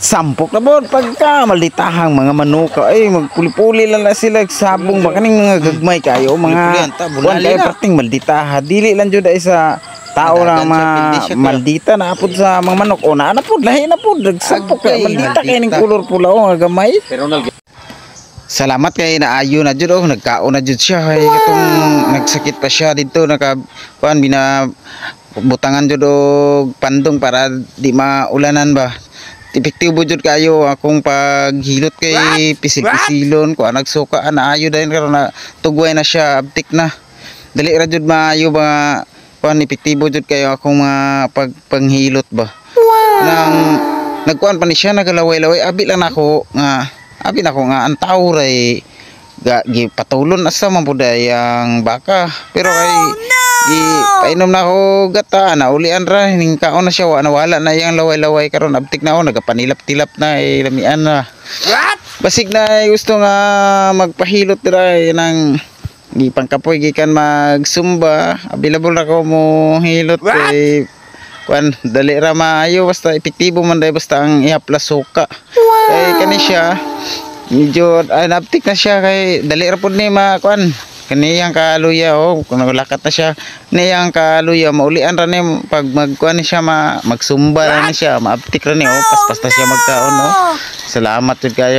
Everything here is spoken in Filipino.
sampok na po pagka malditahang mga manok ay magpuli-puli lang na sila sabong ba kaning mga gagmay kayo mga buwan kayo parting malditaha dili lang jud ay sa tao na maldita na apod sa mga manok o na pod lahi na pod sampok kay maldita kay ning kulor pula o nga gamay. Salamat kay naayo na jud nagkaon na jud siya kay katong nagsakit pa siya dito naka kuan butangan jud og pandong para di maulanan ba. Epektibo jud kayo akong paghilot kay pisil-pisilon ko nagsuka naayo dayon karon na tugway na siya abtik na dali ra jud maayo ba kuan epektibo jud kayo akong mga panghilot ba nang nagkuan pa ni siya nagalaway-laway abi lang ako nga ang tao ray gipatulon asa man pud ang baka pero kay painom na ako gata na ulian ra ning kaon na siya wala na yang laway-laway karon abtik na ako nagapanilap-tilap na lamian na basig na gusto nga magpahilot ra nang gipangkapoy gikan magsumba available ra ko mo hilot kay kuan dali ra maayo basta epektibo man day basta ang ihaplas suka kay kani siya medyo naptik na siya kay dali ra pud ni kuan kaniyang kaluya kung naglakat na siya niyang kaluya maulian ra ni pag magkuan ni siya magsumba ra ni siya maaptik ra ni paspas na siya magkaon salamat jud kayo.